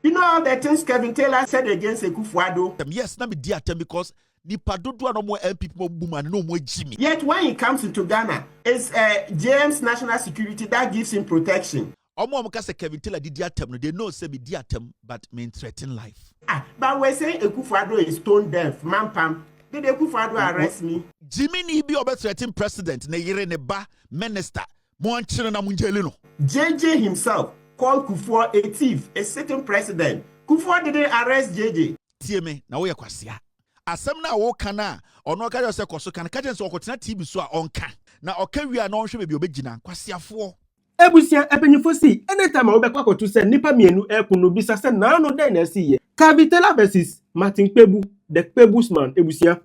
You know all the things Kevin Taylor said against Akufo-Addo? Yes, not be dear because nipa dodo no more LP more boom and no more Jimmy. Yet when he comes into Ghana, it's James National Security that gives him protection. Omo say Kevin Taylor did atem, they know say be atem, but mean threaten life. But we're saying Akufo-Addo is stone deaf, mampam. Did Akufo-Addo arrest me? Jimmy ni be over threaten president, ne yere ne ba minister, mo anchire na munjele no. JJ himself called Kufuor a thief, a sitting president. Kufuor didn't arrest JJ. Tie me, na wo yakwasia. Asem na wo kana, ono ka say koso kan ka jense okotena TV so a onka. Na oka wi a na onhwe bebi obegina kwasiafo. Ebusia epenyifo si anytime obekwa kotu se nipa mienu ekunu bisa se na no den na si ye. Kavitela versus Martin Kpebu, the Kpebu's man ebusia.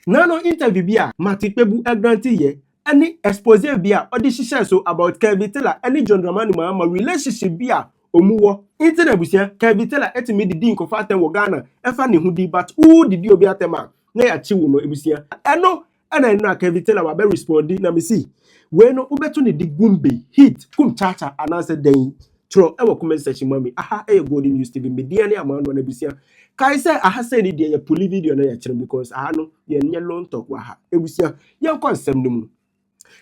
Na no interview bia Martin Kpebu egranti ye. Any expose bia odi hihye so about Kavitela any John Dramani Mahama relationship bia omuwo. Inti na ebusia Kavitela etimi didi nkofa aten wo Ghana efa ne hudi but who did you obi atema na ya chiwu no ebusia. Eno ana no Kavitela wa be respondi na me see. When ubeto ni di gumbe hit kum chacha anase den tro e wo comment section mami aha e golden news tv media ni amano na bisia kai say aha say ni dey poli video na ya kire because aha no ye nye long talk wa ha ebusia ye konsem no mu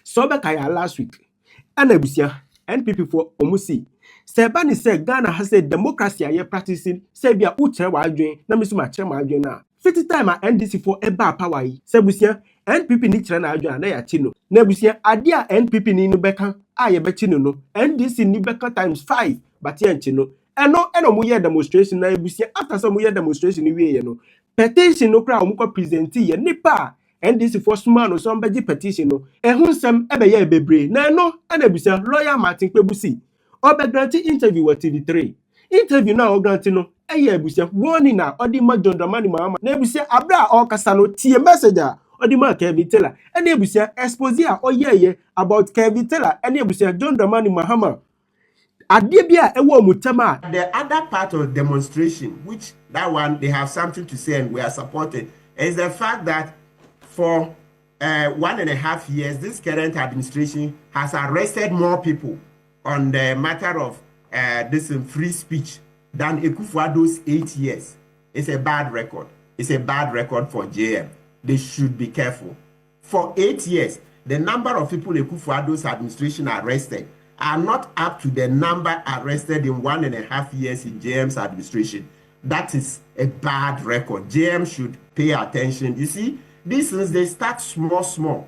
so be kai last week ana ebusia NPP for omusi se ba ni say Ghana has a democracy aye practicing say bia u kire wa adwen na me so ma kire ma adwen na 50 time a NDC for eba power yi se busia NPP ni kire na adwen na ya chi no na busia ade a NPP ni no beka a ye bechi no NDC ni beka times 5 but ye nchi no eno mu ye demonstration na busia after some mu ye demonstration ni wie ye no petition no kra mu ko present ye nipa NDC for small no so mbeji petition no ehun sem ebe ye bebre na na busia lawyer Martin Kpebu si obegranti interview wa TV3 interview na ogranti no eye busia warning na odi ma John Dramani Mahama na busia abra o kasa no tie message Odima Kevin Taylor, and Ebusia expose ye about Kevin Taylor, and Ebusia John Dramani Mahama. Adibia ewo mutama. The other part of demonstration, which that one they have something to say and we are supported, is the fact that for 1.5 years, this current administration has arrested more people on the matter of this free speech than Akufo-Addo's 8 years. It's a bad record. It's a bad record for JM. They should be careful. For 8 years, the number of people Akufo-Addo's administration arrested are not up to the number arrested in 1.5 years in JM's administration. That is a bad record. JM should pay attention. You see, these things, they start small.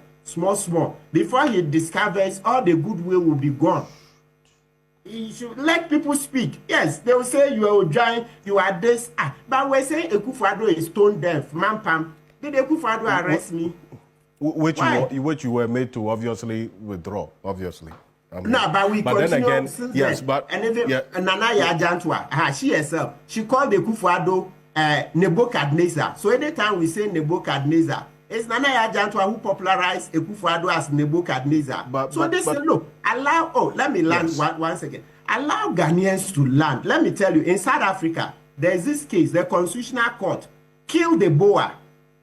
Before he discovers, all the goodwill will be gone. He should let people speak. Yes, they will say you are giant, you are this. But we're saying Akufo-Addo is stone deaf, mampam. Did Akufo-Addo arrest me? Which you were made to obviously withdraw, obviously. No, but we continue then again, since yes, then. but and even Nana Yajantwa, she herself, she called the Akufo-Addo Nebuchadnezzar. So anytime we say Nebuchadnezzar, it's Nana Yajantwa who popularized Akufo-Addo as Nebuchadnezzar. Look, let me land one second. Allow Ghanaians to land. Let me tell you, in South Africa, there's this case, the Constitutional Court killed the Boer,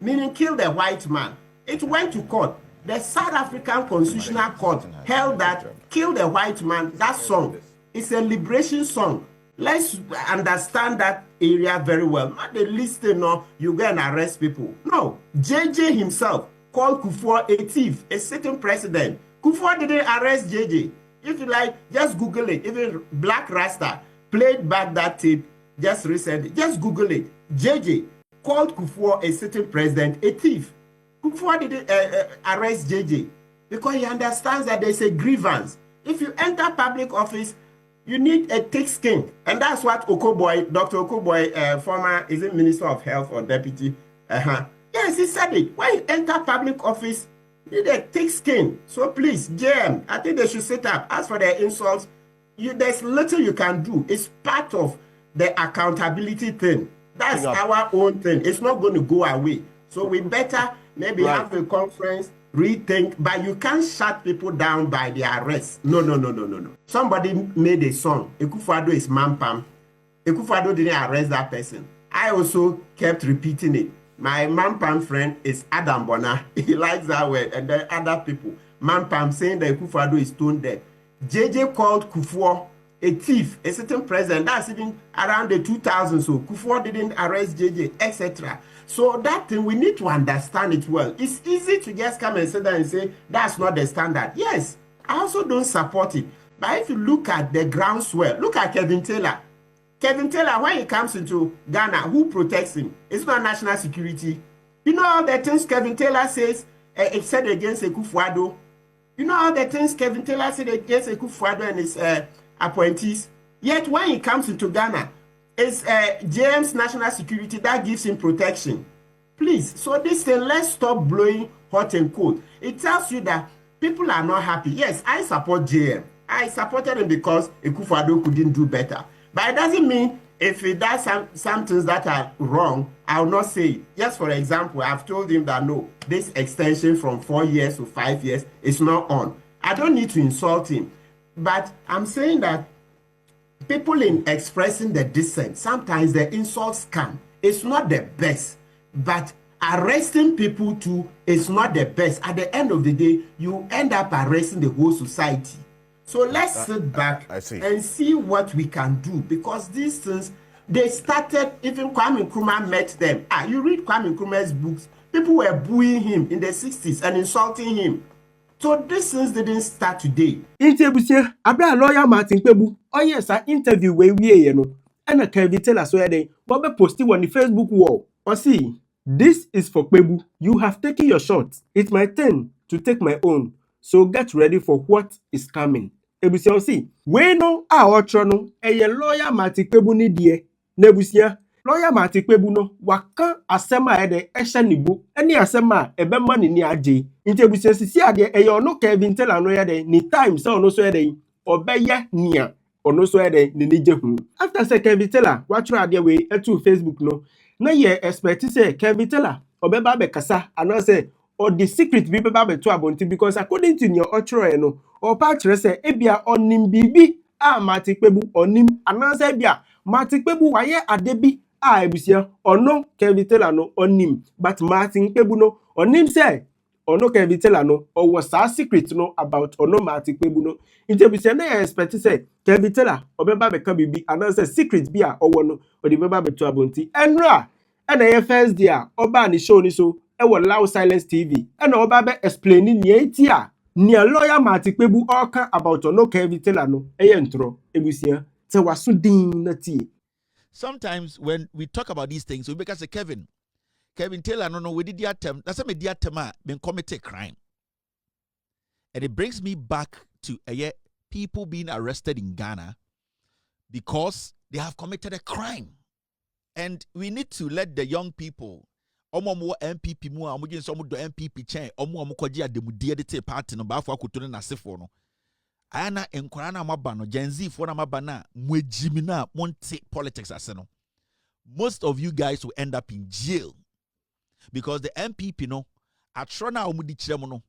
meaning kill the white man. It went to court. The South African Constitutional Court held that kill the white man, that song, it's a liberation song. Let's understand that area very well. Not the listing, no, you go and arrest people. No, JJ himself called Kufuor a thief, a sitting president. Kufuor didn't arrest JJ. If you like, just Google it. Even Black Rasta played back that tape just recently. Just Google it. JJ called Kufuor a sitting president a thief. Kufuor didn't arrest JJ because he understands that there's a grievance. If you enter public office, you need a thick skin. And that's what Okoboy, Dr. Okoboy, former, is it Minister of Health or Deputy? Yes, he said it. When you enter public office, you need a thick skin. So please, JM, I think they should sit up. As for their insults, there's little you can do. It's part of the accountability thing. That's our own thing. It's not going to go away. So we better maybe have a conference, rethink, but you can't shut people down by the arrest. No. Somebody made a song. Akufo-Addo is mampam. Akufo-Addo didn't arrest that person. I also kept repeating it. My mampam friend is Adam Bona. He likes that word. And then other people. Mampam saying that Akufo-Addo is stone dead. JJ called Kufuor a thief, a certain president. That's even around the 2000s. So Kufuor didn't arrest JJ, etc. So that thing, we need to understand it well. It's easy to just come and sit there and say, that's not the standard. Yes, I also don't support it. But if you look at the groundswell, look at Kevin Taylor. Kevin Taylor, when he comes into Ghana, who protects him? It's not national security. You know all the things Kevin Taylor says, said against Akufo-Addo. You know all the things Kevin Taylor said against Akufo-Addo and his appointees. Yet when he comes into Ghana, it's James National Security that gives him protection. Please, so this thing, let's stop blowing hot and cold. It tells you that people are not happy. Yes, I support JM. I supported him because Akufo-Addo couldn't do better. But it doesn't mean if he does some things that are wrong, I will not say it. Just for example, I've told him that no, this extension from 4 years to 5 years is not on. I don't need to insult him. But I'm saying that people in expressing the dissent, sometimes the insults come. It's not the best. But arresting people too is not the best. At the end of the day, you end up arresting the whole society. So let's sit back and see what we can do, because these things, they started, even Kwame Nkrumah met them. You read Kwame Nkrumah's books, people were booing him in the 60s and insulting him. So these things didn't start today. Interview, abra lawyer Martin Kpebu, oh yes, I interview where we no. And a Kevin Taylor so they Bobby posted on the Facebook wall. Or see, this is for Kpebu. You have taken your shot. It's my turn to take my own. So get ready for what is coming. Ebusia see, we no otro no lawyer Martin Kpebu ni die. Nebusia, lawyer Martin Kpebu no waka asema ede ehye nibu. Eni asema ebema ni aje. Nti ebusia sisi ade no Kevin Taylor no yede ni time say ono so yede obeye nia ono so yede ni jehu. After say Kevin Taylor watro ade we etu Facebook no na ye expect say Kevin Taylor obeba be kasa and say or the secret be beba be to abonti, because according to your otro no or patch say ebia onim bibi Martin Kpebu onim ananse ebia Martin Kpebu waye adebi ebusia ono Kevin Taylor no onim, but Martin Kpebu no onim say ono Kevin Taylor no or was a secret no about ono Martin Kpebu no. Ebusia na expect say Kevin Taylor obeba be ka bibi ananse secret bia owo no or the beba be to abonti enra na first day oba ni show ni so e wo Loud Silence TV na oba be explaining ni etia ni lawyer Martin Kpebu oka about ono Kevin Taylor no ntro ebusia se waso din na tie. Sometimes when we talk about these things, we make us say Kevin Taylor no we did the attempt. That's me the attempt been commit a crime. And it brings me back to people being arrested in Ghana because they have committed a crime. And we need to let the young people omo MPP mu amu gin so do MPP chen omo kwaji ademudie de te party no ba afọ akoto na sefo no ana enkwara na maba no Gen Z fo na maba na mwejimi na monte politics ase no. Most of you guys will end up in jail because the MPP no atro na omu di kire mu no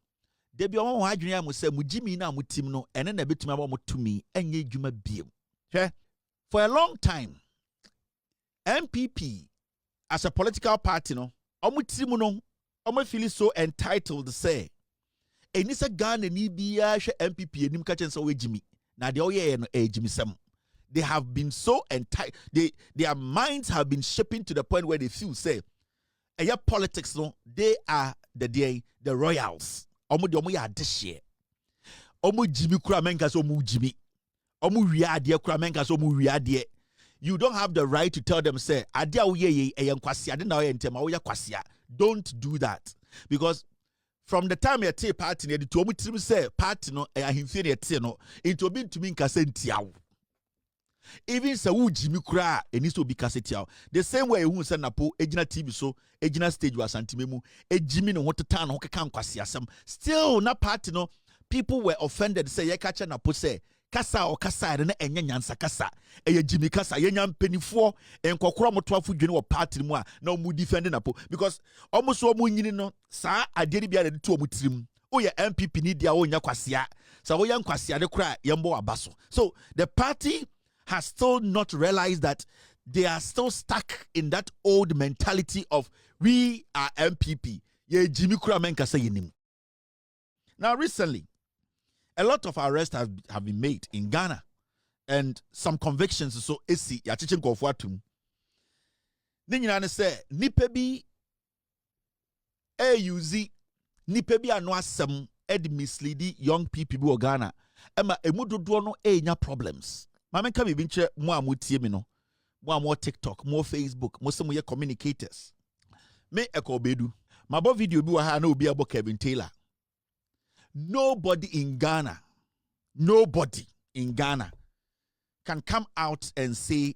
de bi omo adwene am se mujimi na mutim no ene na betuma ba motumi enye dwuma biem. For a long time MPP as a political party no omu timu no omu feel so entitled to say enisa Ghana ni bia hwe MPP enim ka chen so wejimi na de oye no ejimi sem. They have been so entitled, their minds have been shaping to the point where they feel say politics no they are the royals. Omu de omu ya adehye omu jimi kura menka so omu jimi omu wi ade kura menka so omu wi ade. You don't have the right to tell them, say, don't do that. Because from the time you take part in it, to say part no inferior no, into being to mean casentiao. Even so Jimmy Kra, it needs to be cassetiao. The same way who send a po, Ejina TV so, Ejina stage was antimemu, a Jimmy no water town, hoka can quasiasam. Still, not part no, people were offended, say, ya catch na po say. Kasa o kasa na enye nyansa kasa Jimmy kasa yenyam penifo enkokoro motoafo dwene wo party mu a na omu defend na po because almost omu nyini no saa ade bia de to omu tirim o ye MPP ni dia o nya kwasia sa wo yan kwasia de kra yembo abaso. So the party has still not realized that they are still stuck in that old mentality of we are MPP ye Jimmy kra men kasa yenim. Now recently a lot of arrests have been made in Ghana. and some convictions so esi ya chichen nkofo atum. Ni nyina ne se nipa bi use nipa bi ano asem ed mislead young people bi Ghana. Ema emu dodo no enya problems. Ma menka bi nche mo amotie mi no. Mo TikTok, mo Facebook, mo se mo ye communicators. Me Akufo-Addo. My bo video bi wa ha na obi abo Kevin Taylor. Nobody in Ghana can come out and say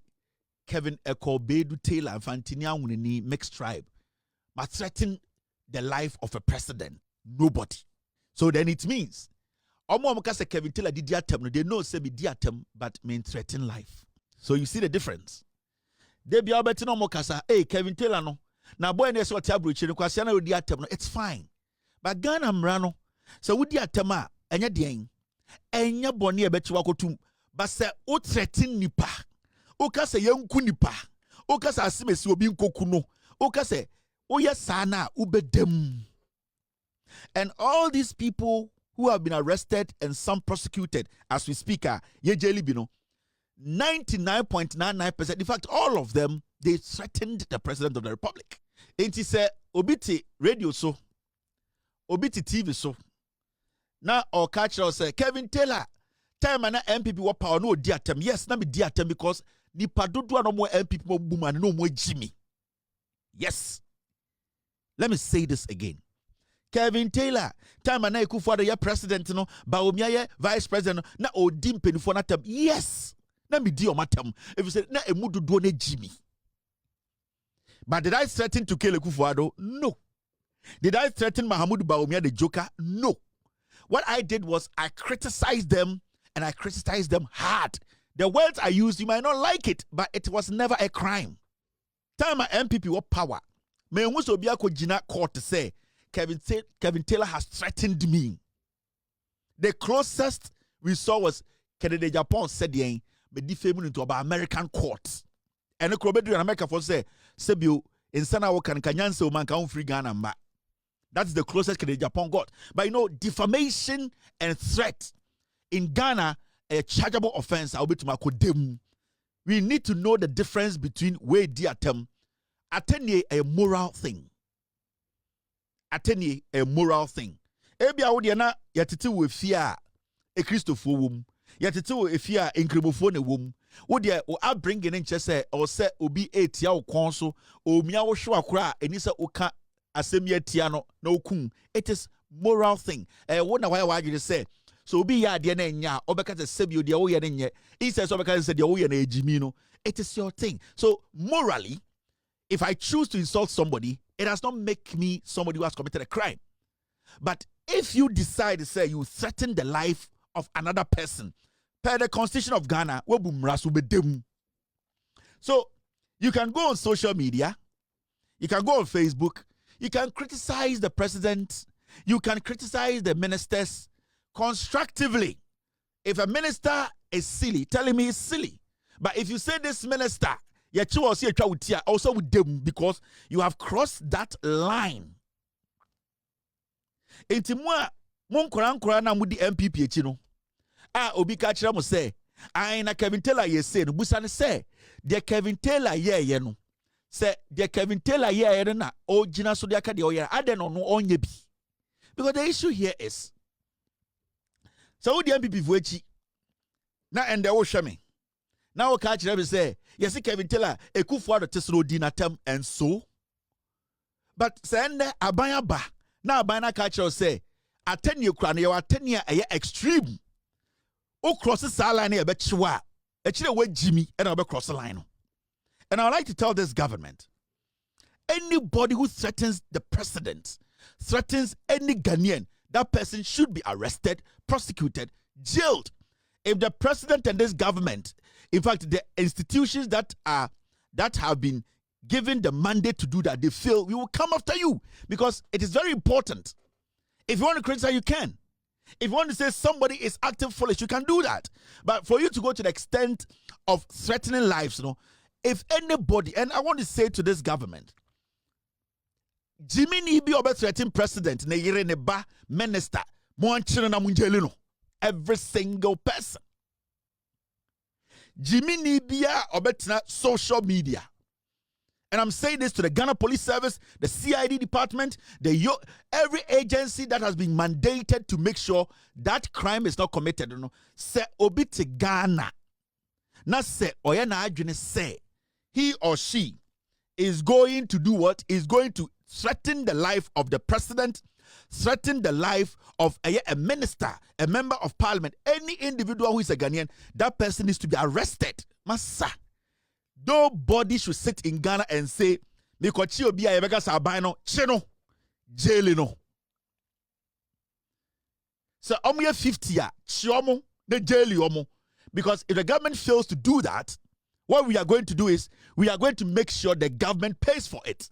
Kevin Akufo-Addo Taylor Fantinia Wunini mixed tribe but threaten the life of a president. Nobody. So then it means say Kevin Taylor did diatem. They know say be diatem but mean threaten life. So you see the difference. They be albetin no mokasa, hey Kevin Taylor no. Na boy ne so tiabruchi no kwase na odi atem no, it's fine. But Ghana mra no, so odi atem a enya den. Enya boni e bechi wakotum. But say o threaten nipa. O ka say yanku nipa. O ka say asimesi obi nkoku no. O ka say o ye sa na ubedem. And all these people who have been arrested and some prosecuted as we speak are ye jeli bino 99.99%, in fact all of them, they threatened the president of the republic. And he said obiti radio so obiti TV so now or catch us say Kevin Taylor time and MPP what power no diatem. Yes, na me diatem because ni padodo no more MPP mo boom no more Jimmy. Yes. Let me say this again. Kevin Taylor, time and Akufo-Addo ye president no, Baumia ye vice president na odim penifo na tem. Yes. Na me di o matem. If you say na emudu do ne Jimmy. But did I threaten to kill Akufo-Addo? No. Did I threaten Mahamudu Baumia the Joker? No. What I did was I criticized them and I criticized them hard. The words I used, you might not like it, but it was never a crime. Time my MPP what power. Me muso biya ko jina court to say Kevin Taylor has threatened me. The closest we saw was Kennedy Japan said yen me defame into about American courts. And the Kpebu in America for say Sebio in Sana Wokan Kanyanse man can free Ghana mba. That's the closest Kennedy Japan got. But you know, defamation and threat in Ghana a chargeable offense. I'll be to my kodem. We need to know the difference between way diatem. Attenye a moral thing. Attenye a moral thing. Ebi awodiana yatete we fear a Christopher wom. Yatete we fear incremofo ne wom. Wo de o abringing in chese or say obi etia o konso o mia wo hwe akora enisa oka asemi atia no na okun. It is moral thing. Wo na why you say so obi ya de na nya obeka se sebio de wo ye ne nye. He says obeka se de wo ye na ejimi no. It is your thing. So morally, if I choose to insult somebody, it does not make me somebody who has committed a crime. But if you decide to say you threaten the life of another person, per the Constitution of Ghana, so you can go on social media, you can go on Facebook, you can criticize the president, you can criticize the ministers constructively. If a minister is silly, tell him he's silly. But if you say this minister, also with them because you have crossed that line. Intimwa mon koran na mudi MPP chino. Obi ka kira mo say, na Kevin Taylor ye say no busa ne say, de Kevin Taylor ye no. Say de Kevin Taylor ye na o gina so de aka de o ye ade no onye bi. Because the issue here is so the MPP vuechi na ende wo hwe me. Now we catch them say, yes, Kevin Taylor, Akufo-Addo tesoro dinatem and so. But send abaya ba. Now abaya catch us say, attenye krane ya attenye a extreme. O cross the line a betchwa. Actually, where Jimmy and I'll cross the line. And I would like to tell this government, anybody who threatens the president, threatens any Ghanaian, that person should be arrested, prosecuted, jailed. If the president and this government, in fact, the institutions that have been given the mandate to do that, they fail, we will come after you because it is very important. If you want to criticize, you can. If you want to say somebody is acting foolish, you can do that. But for you to go to the extent of threatening lives, if anybody, and I want to say to this government, Jimmy Nibi obe threatening president, ne yire ne ba minister, every single person. Jimmy Nibia obetna social media. And I'm saying this to the Ghana Police Service, the CID department, every agency that has been mandated to make sure that crime is not committed. You know, say obi te Ghana. Na say oyena adwene say he or she is going to do what? Is going to threaten the life of the president, threaten the life of a minister, a member of parliament, any individual who is a Ghanaian. That person needs to be arrested. Massa. Nobody should sit in Ghana and say, "Mikochi obi a yebeka sabano cheno jail no." So omo 50 a chiomo the jail yomo. Because if the government fails to do that, what we are going to do is we are going to make sure the government pays for it.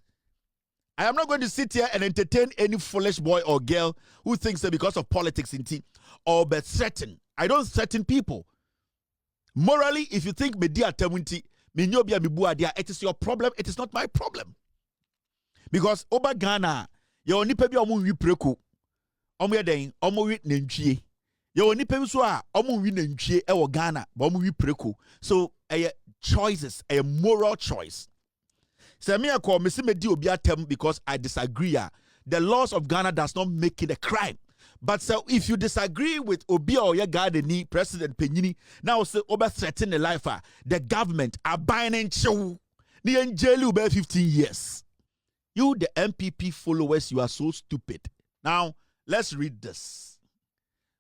I am not going to sit here and entertain any foolish boy or girl who thinks that because of politics in tea or but threaten. I don't threaten people. Morally, if you think media temunti, it is your problem, it is not my problem. Because Oba Ghana, you nipa bi omo wi preku. Omo yeden, omo wi nantwie. You nipa bi so a omo wi nantwie e wo Ghana, ba omo wi preku. So choices, a moral choice. So me call me medi obi atem because I disagree. The laws of Ghana does not make it a crime. But so if you disagree with Obi or your Ghana President Penyini, now say over threaten the life the government are buying show the jail 15 years. You the MPP followers, you are so stupid. Now let's read this.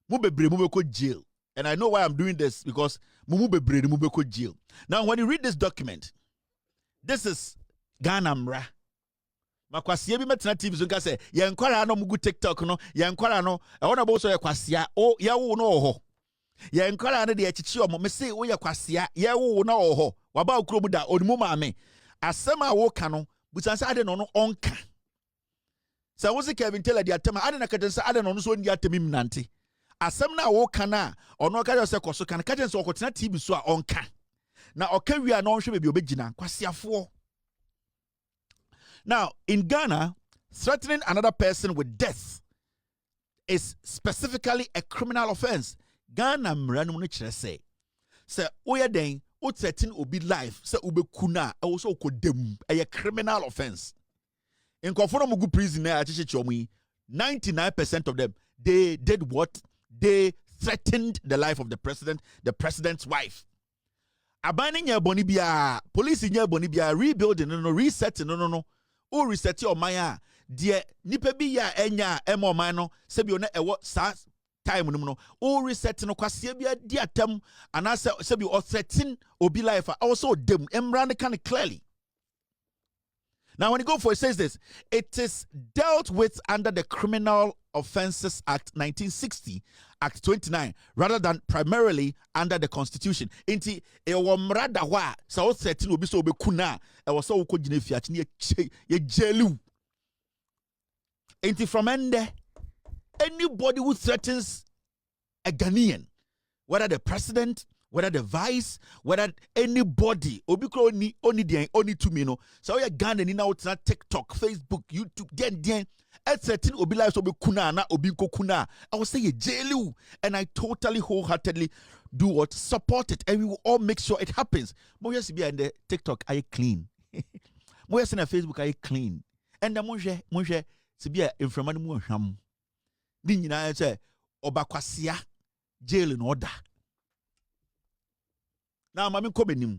Mubebre mubeko jail. And I know why I'm doing this because mubebre mubeko jail. Now when you read this document, this is Ghana Mra. Makwasiya bi metena TV so nka say ye nkwara no mugu TikTok no ye nkwara no e wona bo so ye kwasiya o ye wo no ho ye nkwara no de echichi omo me say wo ye kwasiya ye wo no ho waba okuro mu da onimu maame asem a wo ka no busansa ade no no onka say wo se Kevin Taylor de atema ade na katensa ade no no so ndi atemim nante asem na wo ka na ono ka say koso kan katensa okotena TV so a onka na oka wi a no hwe bebi obegina kwasiafo. Now, in Ghana, threatening another person with death is specifically a criminal offense. Ghana mranu no chere say oya den o threaten obi life say ube kuna e wo so kodem a criminal offense. In konfono mugu prison na achichi omu 99% of them they did what? They threatened the life of the president, the president's wife. Abaning ya boni bia, police nya boni bia, rebuilding no, resetting no. O reset your maya, dear nipa bi ya enya emo man no, sebi ona ewo sa time no. O reset no kwasia bia dia tem anase sebi o threaten obi life also dem emran kind of clearly. Now when you go for it says this, it is dealt with under the Criminal Offences Act 1960, Act 29, rather than primarily under the Constitution. Inti e wo mrada wa sa o threaten obi so obi kuna e wo so ko gine fiachi ne ye jelu. Inti from ende anybody who threatens a Ghanaian, whether the president, whether the vice, whether anybody, obi kro only to me no. So you Ghana ni na utina TikTok, Facebook, YouTube, den threaten obi life obi kuna na obi ko kuna. I will say ye jailu, and I totally wholeheartedly do what? Support it, and we will all make sure it happens. Mo yes be in the TikTok I clean. Mo yes in the Facebook I clean. And the mo se be in from mu hwam. Ni nyina say obakwasia jail in order. Now, Mami Kobenim.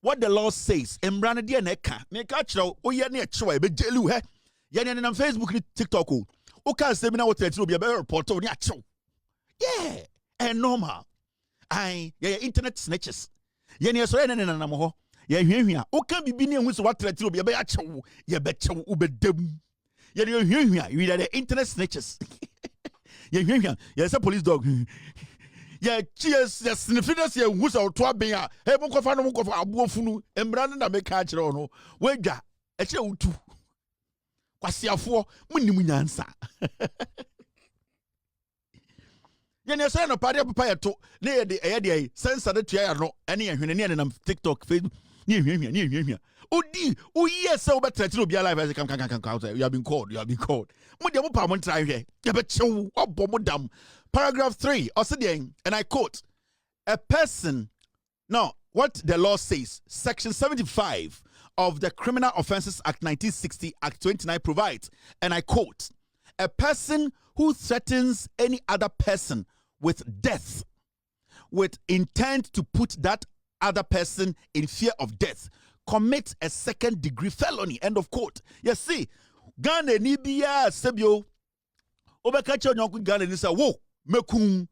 What the law says, Embrana dia neka, make a chow, oh, ya near choy, be jelu, he, yan on Facebook, TikTok, oh, can't say me now what to be a better report on ya chow. Yeah, and normal. Internet snitches. Yan so and namo, ya, oh, can be being with what to be a better chow, ya bet chow, ube dem. Yan you are the internet snitches. Yes, a police dog. Yeah, cheers, yes, sniffers, yeah, who's our twabia, hey, Mokofano Mokov, Abuofunu, and Brandon, I make catch on. Wega, a show too. Quasia for Munimunansa. Yan son of Padia Papaya to near the ADA, sense of the chair, no, any and TikTok, Facebook, near him. Oh, yes, so better to be alive as I can. You have been called. Mudiamu Pamon try here. You bet you, oh, Bomodam. Paragraph 3, and I quote, a person, no, what the law says, Section 75 of the Criminal Offences Act 1960, Act 29 provides, and I quote, a person who threatens any other person with death with intent to put that other person in fear of death commits a second-degree felony. End of quote. You see, Ghana Nibia Sebio Obekacho Nyoku Ghana ni say, wo mekun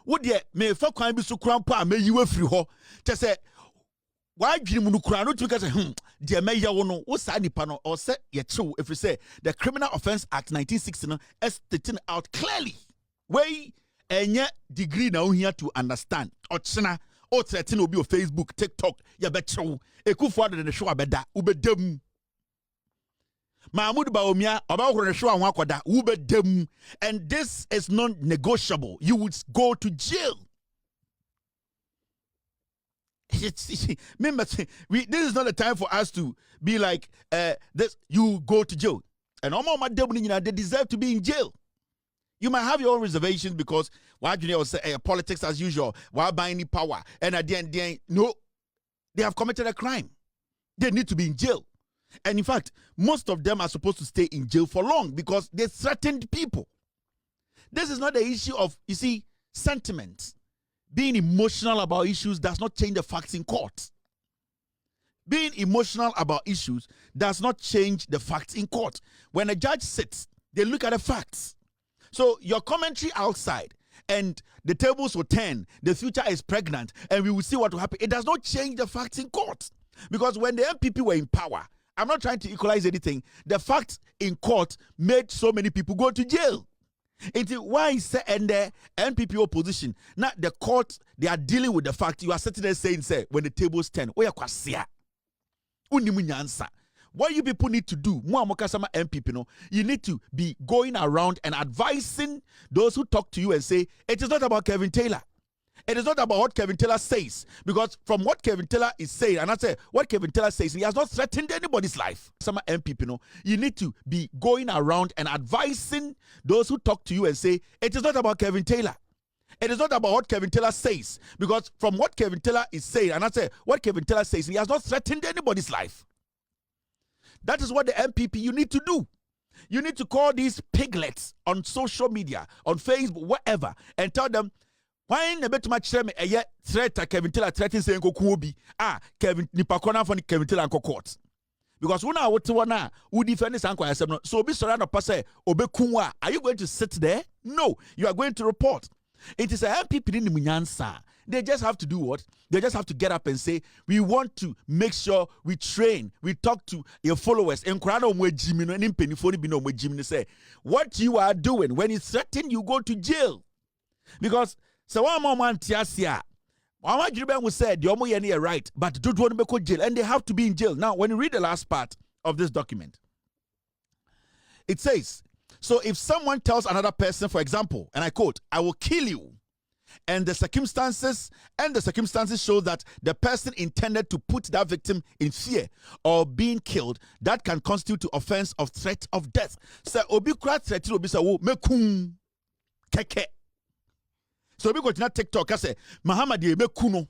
wo de me fa kwan bi so kran pa me yiwe firi ho te say why dream no kura no to say de me ye wo no wo sa nipa no or say ye chew if you say the Criminal Offence Act 1960 no is stating out clearly way enye degree na ohia to understand ochena o threaten obi o Facebook TikTok ye be chew Akufo-Addo de show abeda ubedam Mahmoud Baumia about the show akoda ubedam, and this is non-negotiable. You would go to jail. Remember, this is not the time for us to be like this. You go to jail, and all my they deserve to be in jail. You might have your own reservations because why do you say politics as usual? Why buy any power? And at the end, no, they have committed a crime. They need to be in jail. And in fact, most of them are supposed to stay in jail for long because they threatened people. This is not the issue of, you see, sentiment. Being emotional about issues does not change the facts in court. Being emotional about issues does not change the facts in court. When a judge sits, they look at the facts. So your commentary outside and the tables will turn, the future is pregnant, and we will see what will happen. It does not change the facts in court. Because when the MPP were in power, I'm not trying to equalize anything. The facts in court made so many people go to jail. It's why is and the NPP opposition, not the court, they are dealing with the fact. You are sitting there saying, say, when the tables turn, what you people need to do, MPP, you need to be going around and advising those who talk to you and say, it is not about Kevin Taylor. It is not about what Kevin Taylor says, because from what Kevin Taylor is saying, and I say what Kevin Taylor says, he has not threatened anybody's life. Some MPP, you need to be going around and advising those who talk to you and say, it is not about Kevin Taylor. It is not about what Kevin Taylor says, because from what Kevin Taylor is saying, and I say what Kevin Taylor says, he has not threatened anybody's life. That is what the MPP you need to do. You need to call these piglets on social media, on Facebook, wherever, and tell them, why na bet much shame a threat Kevin Taylor threatening saying go bi Kevin nipa kona for Kevin Taylor anko court because when I would wana who defend this anko asem no so be surround up say obeku are you going to sit there? No, you are going to report. It is a MPP in munyansa. They just have to do what? They just have to get up and say, we want to make sure we train, we talk to your followers. And say, what you are doing when you threaten, you go to jail. Because so one moment tiasia. Mama Jiriben will say the omo yeni are right, but don't want to go to jail, and they have to be in jail. Now, when you read the last part of this document, it says, so if someone tells another person, for example, and I quote, I will kill you, and the circumstances show that the person intended to put that victim in fear or being killed, that can constitute the offense of threat of death. So obi kra threat obi say wo mekun keke. So we go to that TikTok, I say, Mahama de mekuno.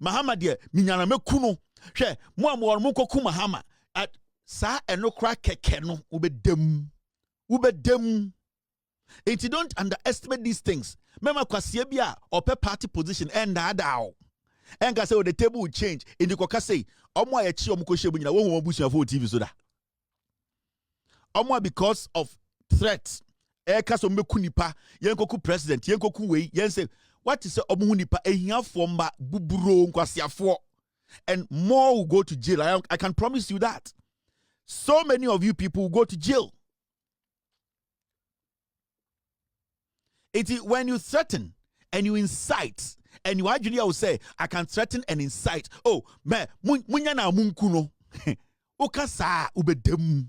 Mahama de minyana mekuno. She, mo muko Mahama. At sa eno kra keke no ubedem. Ubedem. If you don't underestimate these things, mema kwasie bia ope party position and adao. Enga say the table will change. In the koka say, omo ayechi omuko shebu nyina wo busu afo TV so da. Omo because of threats. Eka so meku nipa yenkoku president yenkoku wei yense what is omu nipa ehiafo mba buburo nkwasiafo, and more will go to jail. I can promise you that. So many of you people will go to jail. It is when you threaten and you incite, and you actually will say, I can threaten and incite. Oh, man, munya na munkuno. Okasa ubedem.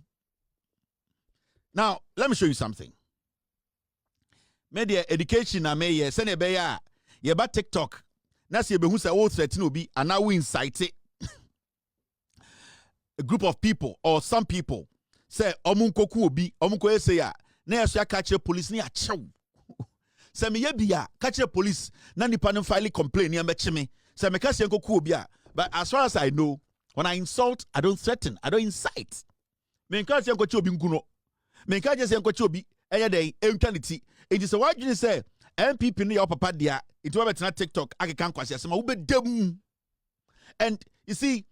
Now, let me show you something. Media education na me ye sene be ya ye ba TikTok na se be hu say wo threaten obi and now we incite a group of people or some people say omunkoku obi omunko say ya na yeso aka kire police ni achew. Se me yebia catch the police na nipa no file complain near me chime. Se me kasi enko kubia. But as far as I know, when I insult, I don't threaten, I don't incite. Me encourage enko chobi nkuno. Me encourage enko chobi eye dey entwanity. It is a why you say MPP no your papa dia. It will be na TikTok akeka nkwase asema wo bedam. And you see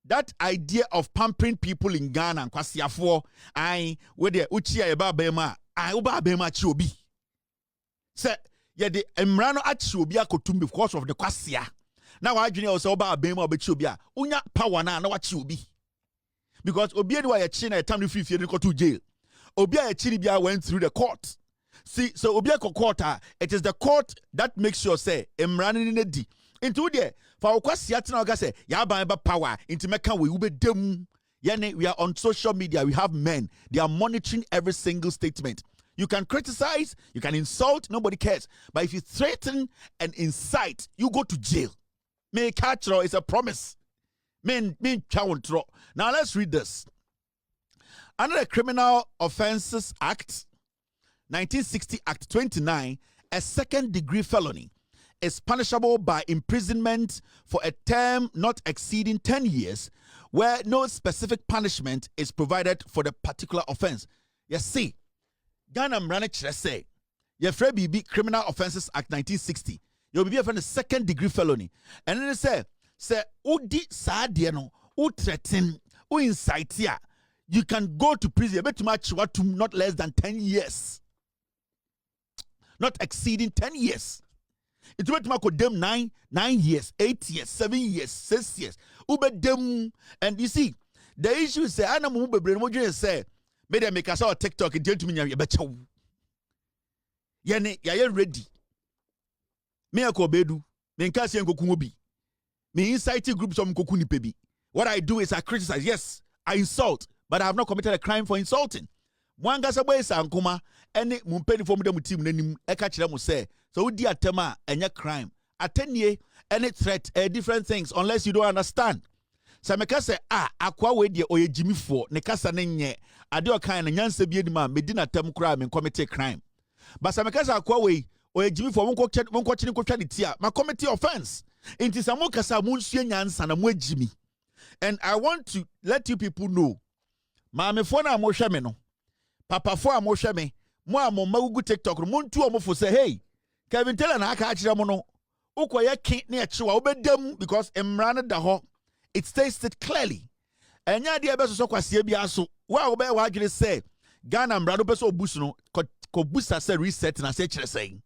that idea of pampering people in Ghana and kwasiafo ai we de uchi ya ba bema ai wo ba bema chi obi. Say ye de emra no achi obi akotum because of the kwasia. Now I junior also ba bema obi chi obi a unya power na wachi obi. Because obi any wa ye chi na time no free no go to jail. Obi a chi bia went through the court. See, so obi a court it is the court that makes sure say emra ni di. Into there, for our question, say, Yaba power, into Mecca, we will be dem. We are on social media, we have men, they are monitoring every single statement. You can criticize, you can insult, nobody cares. But if you threaten and incite, you go to jail. May catch is a promise. Mean Now let's read this. Under the Criminal Offences Act, 1960 Act 29, a second-degree felony is punishable by imprisonment for a term not exceeding 10 years, where no specific punishment is provided for the particular offense. You see, Ghana Mranich say, your BB Criminal Offences Act 1960, you'll be a second degree felony. And then they say, Udi Sadiano, U threaten, U incite here, you can go to prison, bet much what to not less than 10 years. Not exceeding 10 years. It went to them 9 years, 8 years, 7 years, 6 years. Ube dem, and you see, the issue is say, I know Ube Brain say, made them make us all TikTok and tell to me, you betcha. Yane, ya ready. Me a Kpebu, me nkasi yanko kumobi. Me inciting groups of Mkokuni Pebi. What I do is I criticize, yes, I insult, but I have not committed a crime for insulting. Mwanga boy sankuma ene mumpeni for mu team nanim eka kire mu say so udi atema enye crime atenie any threat different things unless you don't understand. So meka say akwa we de oyejimifo ne kasa ne nye ade okan na nyansa bi edim a medina tem kra me commit crime. But so meka say akwa we oyejimifo wonko chini kwatwa ne tia ma commit offense. Inti samo kasa mu nsue nyansa na mu ejimi. And I want to let you people know maame fo na mo hwe me no Papa for a moshe me, mo magugu TikTok, montu omofo say, hey, Kevin Taylor na aka achira mo no, ukoye kin na echiwa, ubedem because emrana da ho, it states clearly. Enya di ebe so kwase bia so, wa obe wa adwene say, Ghana mrado peso obus no, ko busa say reset na say kire say.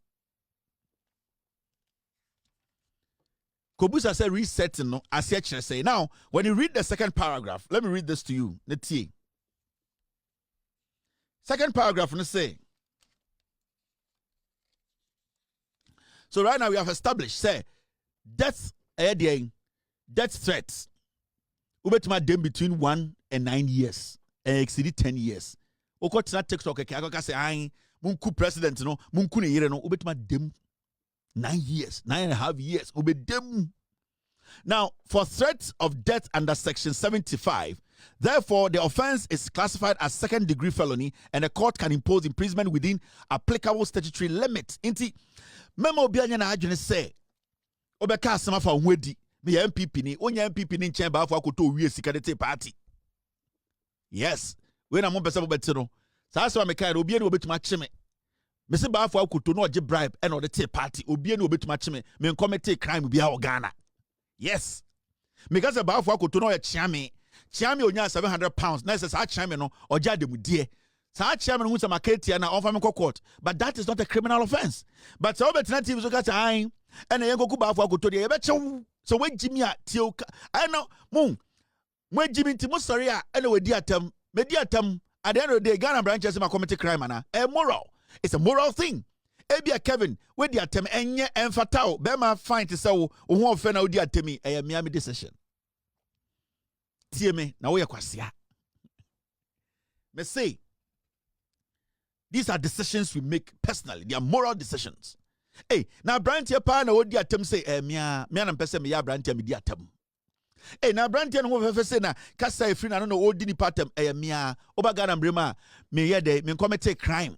Ko busa say reset no, as kire say. Now, when you read the second paragraph, let me read this to you. Netie. Second paragraph, let's say. So right now we have established, say, death threats. Ubetima dem between 1 and 9 years, and exceeded 10 years. Oko tina TikTok, I say, I munku president, no, munku ne yere no, ubetima dem 9 years, 9.5 years, ube dem. Now, for threats of death under Section 75, therefore, the offense is classified as second-degree felony, and the court can impose imprisonment within applicable statutory limits. Inti memo bianya na adwene say obeka asema fa onwedi me MPP ni onya MPP ni nchen ba fa akoto wie sikadete party. Yes, we na mo pese bo beti no. Sa asema me kai obi eni obetuma cheme. Me se ba fa akoto no oje bribe e na odete party. Obi eni obetuma cheme. Me commit crime bia o Ghana. Yes. Because ba fa akoto no ye chiame onya 700 pounds. Na say sa chiame no oja demudie. Sa chairman who some market na offer me court, but that is not a criminal offense. But so alternative so catch and a go kuba for go to the so when Jimmy tio I know moon when Jimmy Timo sorry and we diatem mediatem at the end of the day Ghana branches ma commit crime ana a moral. It's a moral thing. Ebia Kevin we diatem enye emfatao be ma fine to say wo ho offend na diatemi e Miami decision. Tie me na we yakwasia. Me say these are decisions we make personally. They are moral decisions. Hey, now Brantia pa na odi atem say me na mpese me ya Brantia me di atem. Hey, now Brantia no fe say na kasa efri na no odi ni patem me oba Ghana mbrema me ye de me commit crime.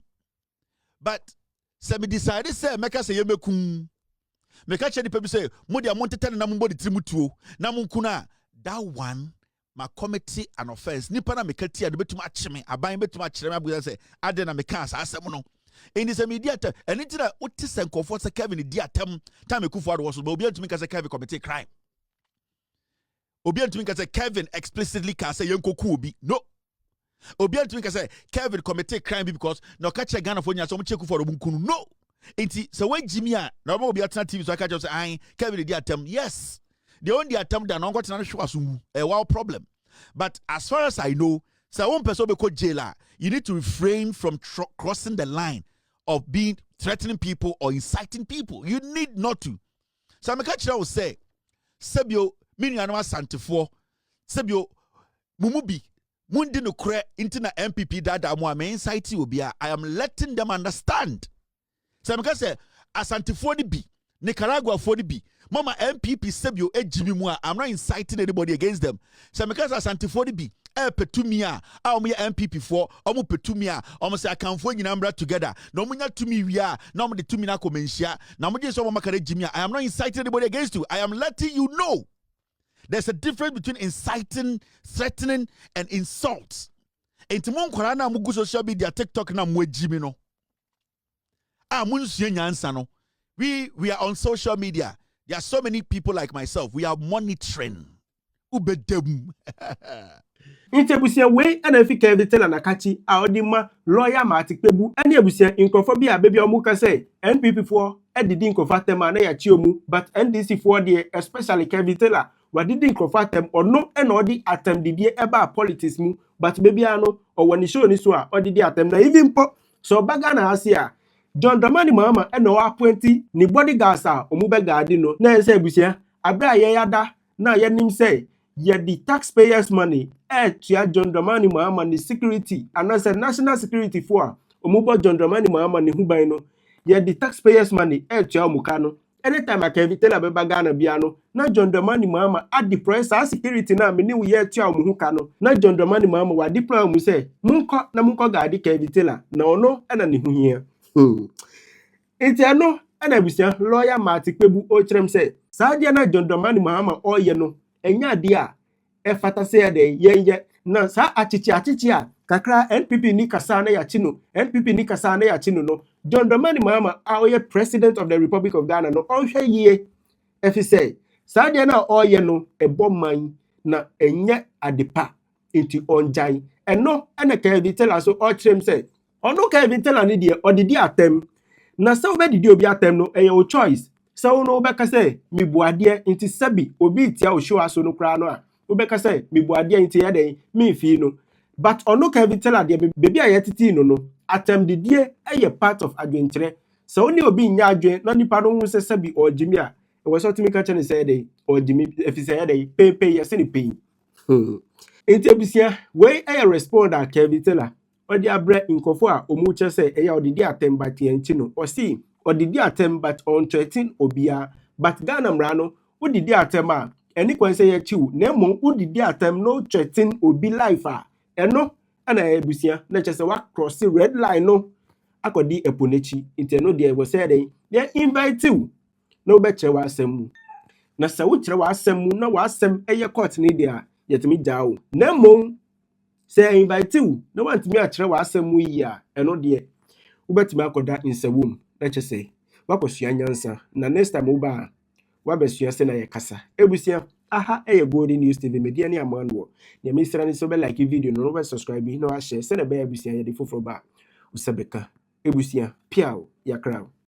But Se me decide say meka say yemekum. Meka che nipa bi say mo dia mo tete na mo body trimutuo na mo nkuna that one my committee an offense nipa na meka tia de betuma acheme aban betuma achire me abuya say ade na meka asem no in this media anything that what is and comfort say Kevin di atem time Akufo-Addo was but obi antumi ka say Kevin committed crime obi antumi ka say Kevin explicitly ka say yenkoku obi no obi antumi ka say Kevin committed crime because no ka che Ghana for nya so mo che Akufo-Addo bunkunu no enti so when Jimmy a na obi atena TV so ka say ai Kevin di atem yes the only attempt that no got to show us a wow problem. But as far as I know, so one person be called jailer, you need to refrain from crossing the line of being threatening people or inciting people. You need not to. So I'm catch will say, Sebio, mini anwa santifo, Sebio, Mumubi, Mundi no kre into na MPP dada mo me incite obia. I am letting them understand. So I'm gonna say, asantifo ni bi, Nicaragua for the bi. Mama MPP sebio ejimi mu a I'm not inciting anybody against them. So because asantifo bi petumia a omo MPP for omo petumia omo say akanfo nyina mbra together na omo nya tumi wia na omo de tumi na komenhia na omo je so omo makare jimi a I am not inciting anybody against you. I am letting you know there's a difference between inciting, threatening and insults. Enti mon kwara na mo go social media TikTok na mo ejimi no mo nsuye nyansa no we are on social media. There are so many people like myself. We are monitoring. Ubedem. Intebusia we ana fika editela na kachi a odima lawyer Kpebu ani ebusia nkofo bia baby omuka say NPP for edidi nkofo atem na ya chi omu but NDC for the especially Kevitela wadidi nkofo atem ono na odi atem didie eba politics mu but baby ano owani show ni so a odidi atem na even po so baga na asia John Dramani Mahama na o appointi ni bodyguards a omube guard no na ese ebusia abra ye yada na ye nim say ye the taxpayers money tua John Dramani Mahama ni security and as a national security for omubo John Dramani Mahama ni huban no ye the taxpayers money tua omuka no anytime akavitela beba Ghana bia no na John Dramani Mahama at the price security na me ni we ye tua omuka no na John Dramani Mahama wa deploy mu say munko guard kavitela na ono na ni huhia enti ano na busia lawyer Kpebu o kirem say sadia na John Dramani Mahama oye no enya de a efata say de yenye na sa achichi a kakra NPP ni kasa na ya chino NPP ni kasa na ya chino no John Dramani Mahama oye president of the Republic of Ghana no onhwe yie efi say sadia na oye no eboman na enye adepa enti onjan eno na Kevitela so o kirem say ono Kevitela ni de odidi atem na se obedidi obi atem no eye o choice se no obeka say mibuade nti sabi obi tia o show aso no kra no a obeka say mibuade nti ya den mi fi no but ono Kevitela de bebi a yetiti no atem didie eye part of adwentre se oni obi nya adwen na nipa no hu se sabi ojimi a e wo so timi ka chene say den ojimi efise ya den pepe yese ni pein enti ebisia we eye respond a Kevitela odi abre nkofo a omu che say eya odidi atem but yanchi no o see odidi atem but on 13 obia but Ghana mra no odidi atem a eni kwan say ya chiu na mo odidi atem no 13 obi life a eno ana ebusia na che say wa cross red line no akodi eponechi enti no de we say den ya invite you no be che wa asem na sa wo kire wa asem na wa asem eye court ni dia yetimi jaawo na mo say invite you no want me a kire wa asem yi a eno de ubetimi akoda insewum na che say wakosua nyansa na next time uba wabesua se na ye kasa ebusia aha Golden News TV media ni amanwo ne misra ni so be like video no be subscribe no wa share se na be ebusia ye de foforo ba usabeka ebusia piao yakra